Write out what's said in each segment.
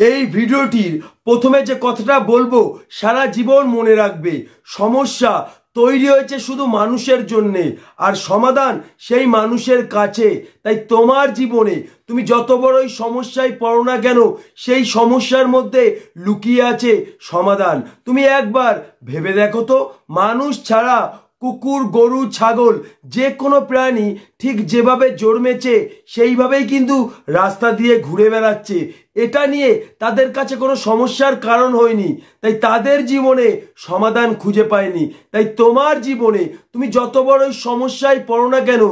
এই ভিডিওটির প্রথমে যে কথাটা বলবো সারা জীবন মনে রাখবে। সমস্যা তৈরি হয়েছে শুধু মানুষের জন্যে, আর সমাধান সেই মানুষের কাছে। তাই তোমার জীবনে তুমি যত বড়ই সমস্যায় পড়ো না কেন, সেই সমস্যার মধ্যে লুকিয়ে আছে সমাধান। তুমি একবার ভেবে দেখো তো, মানুষ ছাড়া কুকুর, গরু, ছাগল যে কোনো প্রাণী ঠিক যেভাবে জন্মেছে সেইভাবেই কিন্তু রাস্তা দিয়ে ঘুরে বেড়াচ্ছে। এটা নিয়ে তাদের কাছে কোনো সমস্যার কারণ হয়নি, তাই তাদের জীবনে সমাধান খুঁজে পায়নি। তাই তোমার জীবনে তুমি যত বড়ই সমস্যায় পড়ো না কেন,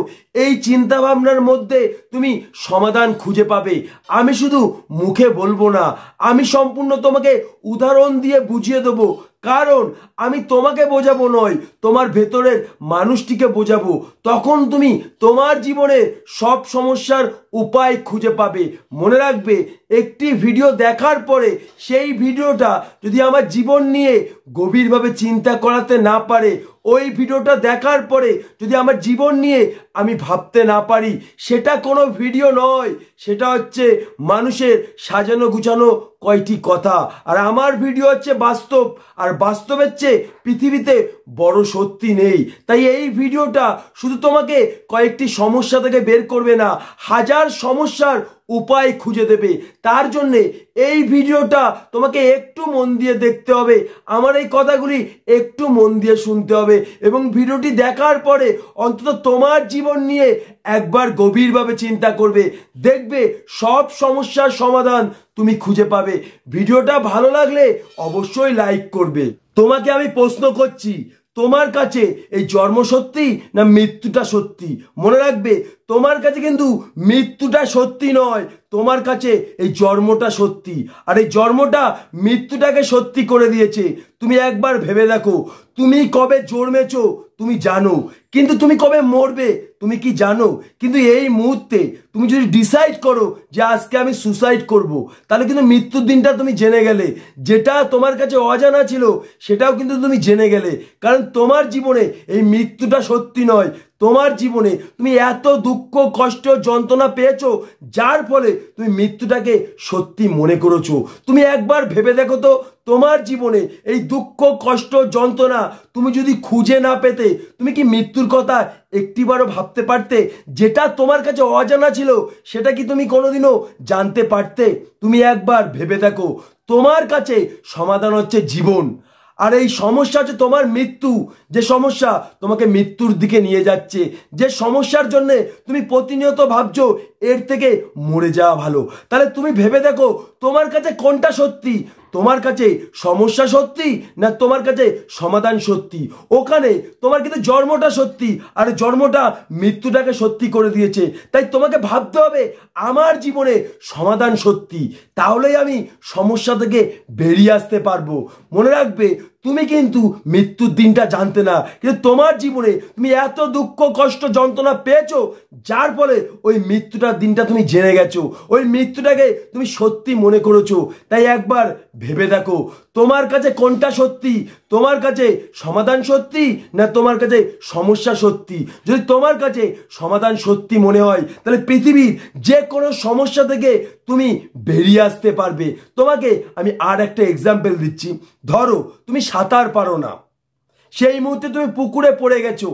এই চিন্তা ভাবনার মধ্যে তুমি সমাধান খুঁজে পাবে। আমি শুধু মুখে বলবো না, আমি সম্পূর্ণ তোমাকে উদাহরণ দিয়ে বুঝিয়ে দেবো। কারণ আমি তোমাকে বোঝাবো নয়, তোমার ভেতরের মানুষটিকে বোঝাবো। তখন তুমি তোমার জীবনে সব সমস্যার উপায় খুঁজে পাবে। মনে রাখবে, একটি ভিডিও দেখার পরে সেই ভিডিওটা যদি আমার জীবন নিয়ে গভীরভাবে চিন্তা করাতে না পারে, ওই ভিডিওটা দেখার পরে যদি আমার জীবন নিয়ে আমি ভাবতে না পারি, সেটা কোনো ভিডিও নয়, সেটা হচ্ছে মানুষের সাজানো গুছানো কয়টি কথা। আর আমার ভিডিও হচ্ছে বাস্তব, আর বাস্তবের চেয়ে পৃথিবীতে বড় সত্যি নেই। তাই এই ভিডিওটা শুধু তোমাকে কয়েকটি সমস্যা থেকে বের করবে না, হাজার সমস্যার উপায় খুঁজে দেবে। তার জন্যে এই ভিডিওটা তোমাকে একটু মন দিয়ে দেখতে হবে, আমার এই কথাগুলি একটু মন দিয়ে শুনতে হবে, এবং ভিডিওটি দেখার পরে অন্তত তোমার জীবন নিয়ে একবার গভীরভাবে চিন্তা করবে। দেখবে সব সমস্যার সমাধান তুমি খুঁজে পাবে। ভিডিওটা ভালো লাগলে অবশ্যই লাইক করবে। তোমাকে আমি প্রশ্ন করছি, তোমার কাছে এই জন্ম সত্যি না মৃত্যুটা সত্যি? মনে রাখবে, তোমার কাছে কিন্তু মৃত্যুটা সত্যি নয়, তোমার কাছে এই জন্মটা সত্যি। আর এই জন্মটা মৃত্যুটাকে সত্যি করে দিয়েছে। তুমি একবার ভেবে দেখো, তুমি কবে জন্মেছো তুমি জানো, কিন্তু তুমি কবে মরবে তুমি কি জানো? কিন্তু এই মুহূর্তে তুমি যদি ডিসাইড করো যে আজকে আমি সুসাইড করব, তাহলে কিন্তু মৃত্যুর দিনটা তুমি জেনে গেলে। যেটা তোমার কাছে অজানা ছিল সেটাও কিন্তু তুমি জেনে গেলে, কারণ তোমার জীবনে এই মৃত্যুটা সত্যি নয়। তোমার জীবনে তুমি এত দুঃখ, কষ্ট, যন্ত্রণা পেয়েছো, যার ফলে তুমি মৃত্যুটাকে সত্যি মনে করেছো। তুমি একবার ভেবে দেখো তো, তোমার জীবনে এই দুঃখ, কষ্ট, যন্ত্রণা তুমি যদি খুঁজে না পেতে, তুমি কি মৃত্যুর কথা একটিবারও ভাবতে পারতে? যেটা তোমার কাছে অজানা ছিল সেটা কি তুমি কোনোদিনও জানতে পারতে? তুমি একবার ভেবে দেখো, তোমার কাছে সমাধান হচ্ছে জীবন, আর এই সমস্যা হচ্ছে তোমার মৃত্যু। যে সমস্যা তোমাকে মৃত্যুর দিকে নিয়ে যাচ্ছে, যে সমস্যার জন্য তুমি প্রতিনিয়ত ভাবছো এর থেকে মরে যাওয়া ভালো। তাহলে তুমি ভেবে দেখো, তোমার কাছে কোনটা সত্যি? তোমার কাছে সমস্যা সত্যি না তোমার কাছে সমাধান সত্যি? ওখানে তোমার কিন্তু জন্মটা সত্যি, আর জন্মটা মৃত্যুটাকে সত্যি করে দিয়েছে। তাই তোমাকে ভাবতে হবে আমার জীবনে সমাধান সত্যি, তাহলেই আমি সমস্যা থেকে বেরিয়ে আসতে পারবো। মনে রাখবে, তুমি কিন্তু মৃত্যুর দিনটা জানতে না, কিন্তু তোমার জীবনে তুমি এত দুঃখ, কষ্ট, যন্ত্রণা পেয়েছো, যার ফলে ওই মৃত্যুটার দিনটা তুমি জেনে গেছো, ওই মৃত্যুটাকে তুমি সত্যি মনে করেছো। তাই একবার ভেবে দেখো, তোমার কাছে কোনটা সত্যি? তোমার কাছে সমাধান সত্যি না তোমার কাছে সমস্যা সত্যি? যদি তোমার কাছে সমাধান সত্যি মনে হয়, তাহলে পৃথিবীর যে কোনো সমস্যা থেকে তুমি বেরিয়ে আসতে পারবে। তোমাকে আমি আর একটা এক্সাম্পল দিচ্ছি। ধরো তুমি সাঁতার পারো না, সেই মুহূর্তে তুমি পুকুরে পড়ে গেছো,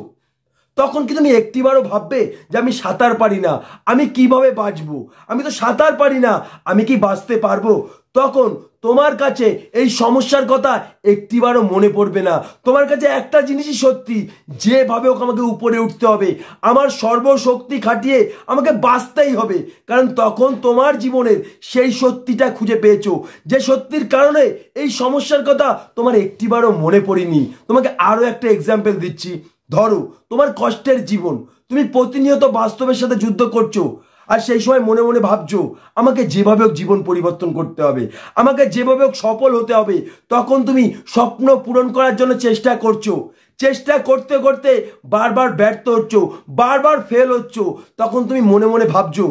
তখন কি তুমি একটিবারও ভাববে যে আমি সাঁতার পারি না, আমি কিভাবে বাঁচবো? আমি তো সাঁতার পারি না, আমি কি বাঁচতে পারবো? তখন তোমার কাছে এই সমস্যার কথা একটিবারও মনে পড়বে না। তোমার কাছে একটা জিনিসই সত্যি, যেভাবে হোক আমাকে উপরে উঠতে হবে, আমার সর্বশক্তি খাটিয়ে আমাকে বাঁচতেই হবে। কারণ তখন তোমার জীবনের সেই সত্যিটা খুঁজে পেয়েছো, যে সত্যির কারণে এই সমস্যার কথা তোমার একটিবারও মনে পড়েনি। তোমাকে আরও একটা এক্সাম্পল দিচ্ছি। ধরো তোমার কষ্টের জীবন, তুমি প্রতিনিয়ত বাস্তবের সাথে যুদ্ধ করছো, আর সেই সময় মনে মনে ভাবছো আমাকে যেভাবে হোক জীবন পরিবর্তন করতে হবে, আমাকে যেভাবে হোক সফল হতে হবে। তখন তুমি স্বপ্ন পূরণ করার জন্য চেষ্টা করছো, চেষ্টা করতে করতে বারবার ব্যর্থ হচ্ছ, বারবার ফেল হচ্ছ। তখন তুমি মনে মনে ভাবছো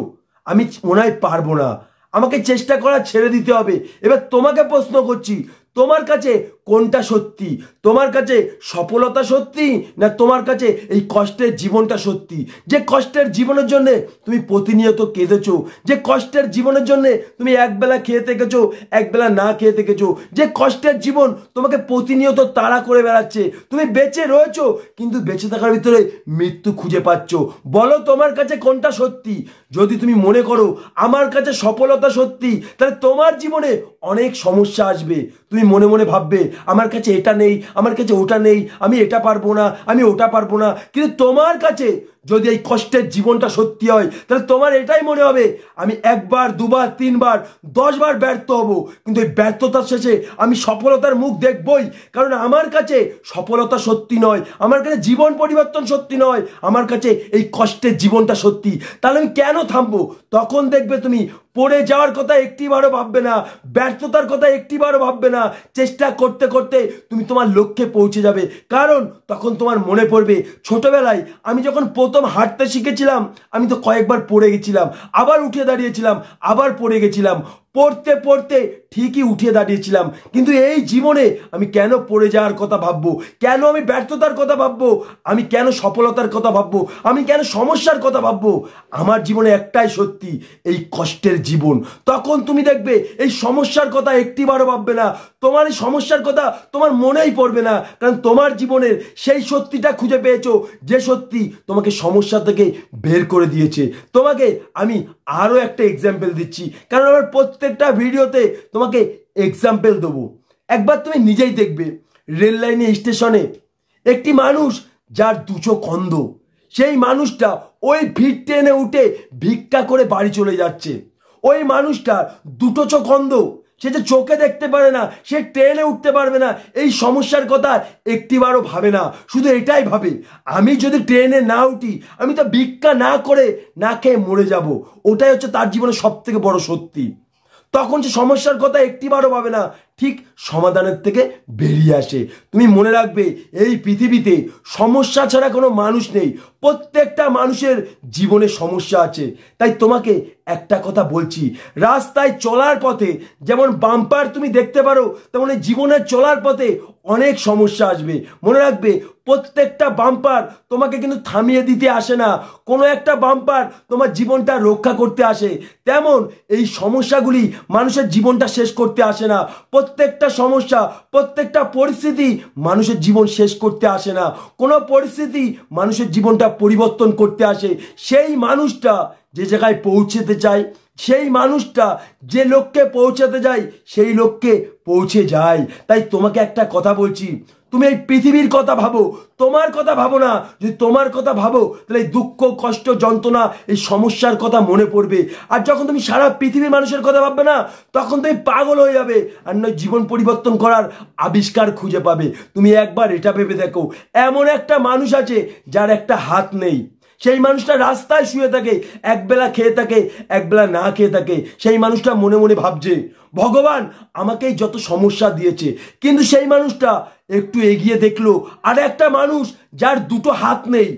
আমি মনে হয় পারবো না, আমাকে চেষ্টা করা ছেড়ে দিতে হবে। এবার তোমাকে প্রশ্ন করছি, তোমার কাছে কোনটা সত্যি? তোমার কাছে সফলতা সত্যি, না তোমার কাছে এই কষ্টের জীবনটা সত্যি? যে কষ্টের জীবনের জন্য তুমি প্রতিনিয়ত কেঁদেছো, যে কষ্টের জীবনের জন্য তুমি একবেলা খেয়ে থেকেছো, একবেলা না খেয়ে থেকেছো, যে কষ্টের জীবন তোমাকে প্রতিনিয়ত তাড়া করে বেড়াচ্ছে, তুমি বেঁচে রয়েছো কিন্তু বেঁচে থাকার ভিতরে মৃত্যু খুঁজে পাচ্ছ। বলো তোমার কাছে কোনটা সত্যি? যদি তুমি মনে করো আমার কাছে সফলতা সত্যি, তাহলে তোমার জীবনে অনেক সমস্যা আসবে। তুমি মনে মনে ভাববে আমার কাছে এটা নেই, আমার কাছে ওটা নেই, আমি এটা পারবো না, আমি ওটা পারবো না। কিন্তু তোমার কাছে যদি এই কষ্টের জীবনটা সত্যি হয়, তাহলে তোমার এটাই মনে হবে আমি একবার, দুবার, তিনবার, 10 বার ব্যর্থ হব, কিন্তু এই ব্যর্থতার শেষে আমি সফলতার মুখ দেখবই। কারণ আমার কাছে সফলতা সত্যি নয়, আমার কাছে জীবন পরিবর্তন সত্যি নয়, আমার কাছে এই কষ্টের জীবনটা সত্যি। তাহলে আমি কেন থামবো? তখন দেখবে তুমি পড়ে যাওয়ার কথা একটিবারও ভাববে না, ব্যর্থতার কথা একটিবারও ভাববে না। চেষ্টা করতে করতে তুমি তোমার লক্ষ্যে পৌঁছে যাবে। কারণ তখন তোমার মনে পড়বে ছোটবেলায় আমি যখন প্রথম হাঁটতে শিখেছিলাম, আমি তো কয়েকবার পড়ে গেছিলাম, আবার উঠে দাঁড়িয়েছিলাম, আবার পড়ে গেছিলাম, পড়তে পড়তে ঠিকই উঠে দাঁড়িয়েছিলাম। কিন্তু এই জীবনে আমি কেন পড়ে যাওয়ার কথা ভাববো? কেন আমি ব্যর্থতার কথা ভাববো? আমি কেন সফলতার কথা ভাববো? আমি কেন সমস্যার কথা ভাববো? আমার জীবনে একটাই সত্যি, এই কষ্টের জীবন। তখন তুমি দেখবে এই সমস্যার কথা একটিবারও ভাববে না, তোমার এই সমস্যার কথা তোমার মনেই পড়বে না। কারণ তোমার জীবনের সেই সত্যিটা খুঁজে পেয়েছো, যে সত্যি তোমাকে সমস্যা থেকে বের করে দিয়েছে। তোমাকে আমি আরও একটা এক্সাম্পল দিচ্ছি, কারণ আমার প্রত্যেকটা ভিডিওতে তোমাকে এক্সাম্পল দেবো। একবার তুমি নিজেই দেখবে রেল লাইনে স্টেশনে একটি মানুষ যার দু চোখ অন্ধ, সেই মানুষটা ওই ভিড় ট্রেনে উঠে ভিক্ষা করে বাড়ি চলে যাচ্ছে। ওই মানুষটা দুটো চোখ অন্ধ, সে যে চোখে দেখতে পারে না, সে ট্রেনে উঠতে পারবে না, এই সমস্যার কথা একটিবারও ভাবে না। শুধু এটাই ভাবে আমি যদি ট্রেনে না উঠি, আমি তো ভিক্ষা না করে না খেয়ে মরে যাব। ওটাই হচ্ছে তার জীবনের সব থেকে বড় সত্যি। তখন সে সমস্যার কথা একটিবারও ভাবে না, ঠিক সমাধানের থেকে বেরিয়ে আসে। তুমি মনে রাখবে এই পৃথিবীতে সমস্যা ছাড়া কোনো মানুষ নেই, প্রত্যেকটা মানুষের জীবনে সমস্যা আছে। তাই তোমাকে একটা কথা বলছি, রাস্তায় চলার পথে যেমন বাম্পার তুমি দেখতে পারো, তেমন জীবনের চলার পথে অনেক সমস্যা আসবে। মনে রাখবে প্রত্যেকটা বাম্পার তোমাকে কিন্তু থামিয়ে দিতে আসে না, কোনো একটা বাম্পার তোমার জীবনটা রক্ষা করতে আসে। তেমন এই সমস্যাগুলি মানুষের জীবনটা শেষ করতে আসে না। প্রত্যেকটা সমস্যা, প্রত্যেকটা পরিস্থিতি মানুষের জীবন শেষ করতে আসে না, কোনো পরিস্থিতি মানুষের জীবনটা পরিবর্তন করতে আসে। সেই মানুষটা যে জায়গায় পৌঁছতে চায়, সেই মানুষটা যে লক্ষ্যে পৌঁছাতে যায়, সেই লক্ষ্যে পৌঁছে যায়। তাই তোমাকে একটা কথা বলছি, তুমি এই পৃথিবীর কথা ভাবো, তোমার কথা ভাবো না। যদি তোমার কথা ভাবো, তাহলে এই দুঃখ, কষ্ট, যন্ত্রণা, এই সমস্যার কথা মনে পড়বে। আর যখন তুমি সারা পৃথিবীর মানুষের কথা ভাববে না, তখন তুমি পাগল হয়ে যাবে, আর নয় জীবন পরিবর্তন করার আবিষ্কার খুঁজে পাবে। তুমি একবার এটা ভেবে দেখো, এমন একটা মানুষ আছে যার একটা হাত নেই, সেই মানুষটা রাস্তায় শুয়ে থাকে, একবেলা খেয়ে থাকে, একবেলা না খেয়ে থাকে। সেই মানুষটা মনে মনে ভাবছে ভগবান আমাকেই যত সমস্যা দিয়েছে। কিন্তু সেই মানুষটা একটু এগিয়ে দেখলো আর একটা মানুষ যার দুটো হাত নেই,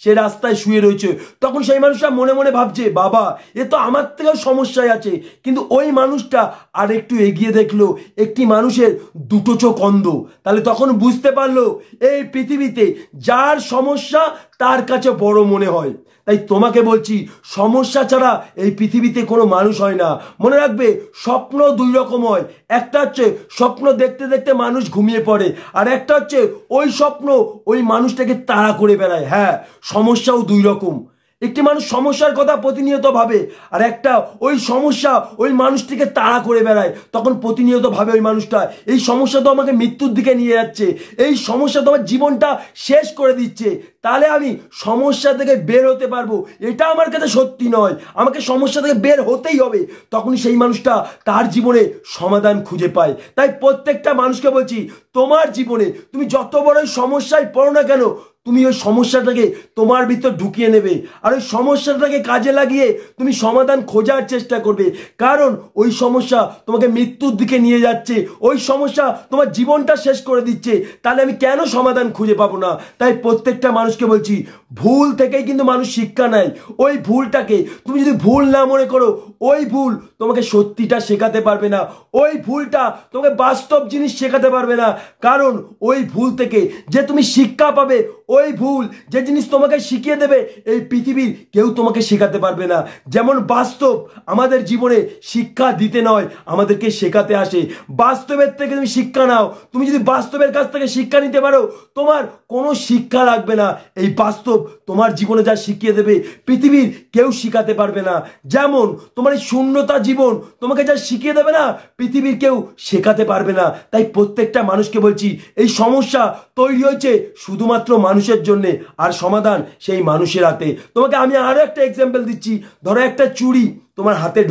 সে রাস্তায় শুয়ে রয়েছে। তখন সেই মানুষটা মনে মনে ভাবছে বাবা এ তো আমার থেকেও সমস্যায় আছে। কিন্তু ওই মানুষটা আর একটু এগিয়ে দেখলো একটি মানুষের দুটো চোখ অন্ধ। তাহলে তখন বুঝতে পারলো এই পৃথিবীতে যার সমস্যা তার কাছে বড় মনে হয়। তাই তোমাকে বলছি সমস্যা ছাড়া এই পৃথিবীতে কোনো মানুষ হয় না। মনে রাখবে স্বপ্ন দুই রকম হয়, একটা হচ্ছে স্বপ্ন দেখতে দেখতে মানুষ ঘুমিয়ে পড়ে, আর একটা হচ্ছে ওই স্বপ্ন ওই মানুষটাকে তাড়া করে বেড়ায়। হ্যাঁ, সমস্যাও দুই রকম। একটি মানুষ সমস্যার কথা প্রতিনিয়ত ভাবে, আর একটা ওই সমস্যা ওই মানুষটিকে তাড়া করে বেড়ায়। তখন প্রতিনিয়ত ভাবে ওই মানুষটা এই সমস্যা তো আমাকে মৃত্যুর দিকে নিয়ে যাচ্ছে, এই সমস্যা তো আমার জীবনটা শেষ করে দিচ্ছে, তাহলে আমি সমস্যা থেকে বের হতে পারবো, এটা আমার কাছে সত্যি নয়, আমাকে সমস্যা থেকে বের হতেই হবে। তখন সেই মানুষটা তার জীবনে সমাধান খুঁজে পায়। তাই প্রত্যেকটা মানুষকে বলছি তোমার জীবনে তুমি যত বড়ই সমস্যায় পড়ো না কেন, তুমি ওই সমস্যাটাকে তোমার ভিতর ঢুকিয়ে নেবে, আর ওই সমস্যাটাকে কাজে লাগিয়ে তুমি সমাধান খোঁজার চেষ্টা করবে। কারণ ওই সমস্যা তোমাকে মৃত্যুর দিকে নিয়ে যাচ্ছে, ওই সমস্যা তোমার জীবনটা শেষ করে দিচ্ছে, তাহলে আমি কেন সমাধান খুঁজে পাবো না? তাই প্রত্যেকটা মানুষকে বলছি ভুল থেকেই কিন্তু মানুষ শিক্ষা নেয়। ওই ভুলটাকে তুমি যদি ভুল না মনে করো, ওই ভুল তোমাকে সত্যিটা শেখাতে পারবে না, ওই ভুলটা তোমাকে বাস্তব জিনিস শেখাতে পারবে না। কারণ ওই ভুল থেকে যে তুমি শিক্ষা পাবে, ওই ভুল যে জিনিস তোমাকে শিখিয়ে দেবে, এই পৃথিবীর কেউ তোমাকে শেখাতে পারবে না। যেমন বাস্তব আমাদের জীবনে শিক্ষা দিতে নয়, আমাদেরকে শেখাতে আসে। বাস্তবের থেকে তুমি শিক্ষা নাও। তুমি যদি বাস্তবের কাছ থেকে শিক্ষা নিতে পারো, তোমার কোনো শিক্ষা লাগবে না। এই বাস্তব তোমার জীবনে যা শিখিয়ে দেবে, পৃথিবীর কেউ শিখাতে পারবে না। যেমন তোমার এই শূন্যতা জীবন তোমাকে যা শিখিয়ে দেবে না, পৃথিবীর কেউ শেখাতে পারবে না। তাই প্রত্যেকটা মানুষকে বলছি, এই সমস্যা তৈরি হয়েছে শুধুমাত্র মানুষের জন্য, আর সমাধান সেই মানুষের হাতে। তোমাকে আমি আরো একটা এক্সাম্পল দিচ্ছি। ধরো একটা চুড়ি তোমার হাতে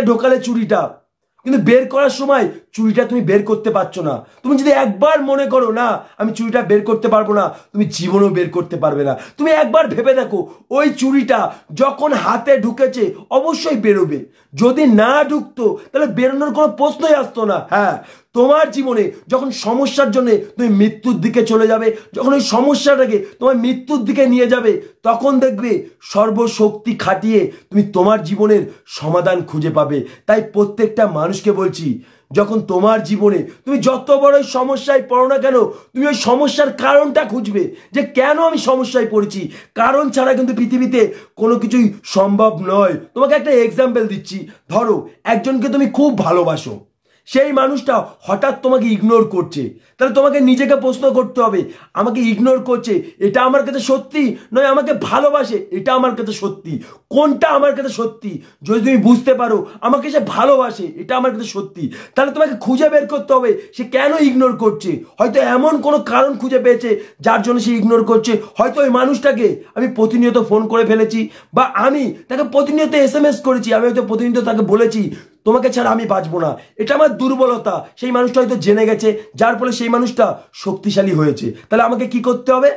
ঢোকালে চুড়িটা, কিন্তু বের করার সময় চুড়িটা তুমি বের করতে পারছো না। তুমি যদি একবার মনে করো না আমি চুড়িটা বের করতে পারবো না, তুমি জীবনেও বের করতে পারবে না। তুমি একবার ভেবে দেখো, ওই চুড়িটা যখন হাতে ঢুকেছে অবশ্যই বেরোবে। যদি না ঢুকতো তাহলে বেরোনোর কোনো প্রশ্নই আসতো না। হ্যাঁ, তোমার জীবনে যখন সমস্যার জন্য তুমি মৃত্যুর দিকে চলে যাবে, যখন ওই সমস্যাটাকে তোমার মৃত্যুর দিকে নিয়ে যাবে, তখন দেখবে সর্বশক্তি খাটিয়ে তুমি তোমার জীবনের সমাধান খুঁজে পাবে। তাই প্রত্যেকটা মানুষকে বলছি, যখন তোমার জীবনে তুমি যত বড় সমস্যায় পড়ো না কেন, তুমি ওই সমস্যার কারণটা খুঁজবে, যে কেন আমি সমস্যায় পড়েছি। কারণ ছাড়া কিন্তু পৃথিবীতে কোনো কিছুই সম্ভব নয়। তোমাকে একটা এক্সাম্পল দিচ্ছি। ধরো একজনকে তুমি খুব ভালোবাসো, সেই মানুষটা হঠাৎ তোমাকে ইগনোর করছে, তাহলে তোমাকে নিজেকে প্রশ্ন করতে হবে, আমাকে ইগনোর করছে এটা আমার কাছে সত্যি, নয় আমাকে ভালোবাসে এটা আমার কাছে সত্যি? কোনটা আমার কাছে সত্যি? যদি তুমি বুঝতে পারো আমাকে সে ভালোবাসে এটা আমার কাছে সত্যি, তাহলে তোমাকে খুঁজে বের করতে হবে সে কেন ইগনোর করছে। হয়তো এমন কোনো কারণ খুঁজে পেয়েছে যার জন্য সে ইগনোর করছে। হয়তো ওই মানুষটাকে আমি প্রতিনিয়ত ফোন করে ফেলেছি, বা আমি তাকে প্রতিনিয়ত SMS করেছি, আমি হয়তো প্রতিনিয়ত তাকে বলেছি তোমাকে ছাড়া আমি বাঁচবো না, এটা আমার দুর্বলতা। সেই মানুষটা হয়তো জেনে গেছে, যার ফলে সেই মানুষটা শক্তিশালী হয়েছে। তাহলে আমাকে কি করতে হবে?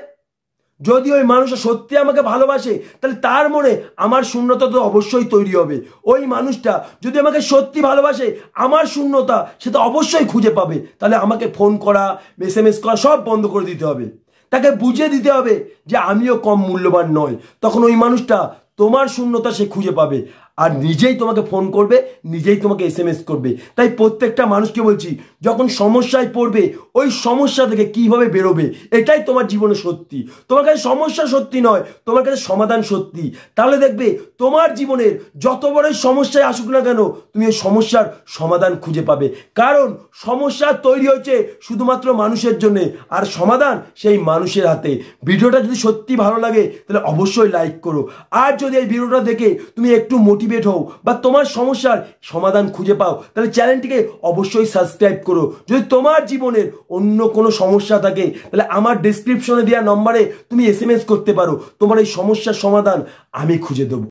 যদি ওই মানুষটা সত্যি আমাকে ভালোবাসে, তাহলে তার মনে আমার শূন্যতা তো অবশ্যই তৈরি হবে। ওই মানুষটা যদি আমাকে সত্যি ভালোবাসে, আমার শূন্যতা সে তো অবশ্যই খুঁজে পাবে। তাহলে আমাকে ফোন করা, SMS করা সব বন্ধ করে দিতে হবে। তাকে বুঝিয়ে দিতে হবে যে আমিও কম মূল্যবান নয়। তখন ওই মানুষটা তোমার শূন্যতা সে খুঁজে পাবে, আর নিজেই তোমাকে ফোন করবে, নিজেই তোমাকে SMS করবে। তাই প্রত্যেকটা মানুষকে বলছি, যখন সমস্যায় পড়বে, ওই সমস্যা থেকে কিভাবে বেরোবে এটাই তোমার জীবনে সত্যি। তোমার কাছে সমস্যা সত্যি নয়, তোমার কাছে সমাধান সত্যি। তাহলে দেখবে তোমার জীবনের যত বড় সমস্যায় আসুক না কেন, তুমি ওই সমস্যার সমাধান খুঁজে পাবে। কারণ সমস্যা তৈরি হয়েছে শুধুমাত্র মানুষের জন্য, আর সমাধান সেই মানুষের হাতে। ভিডিওটা যদি সত্যি ভালো লাগে তাহলে অবশ্যই লাইক করো। আর যদি এই ভিডিওটা দেখে তুমি একটু মোটিভেট হও বা তোমার সমস্যার সমাধান খুঁজে পাও, তাহলে চ্যানেলটিকে অবশ্যই সাবস্ক্রাইব করো। যদি তোমার জীবনের অন্য কোনো সমস্যা থাকে, তাহলে আমার ডেসক্রিপশনে দেওয়া নম্বরে তুমি SMS করতে পারো। তোমার এই সমস্যার সমাধান আমি খুঁজে দেবো।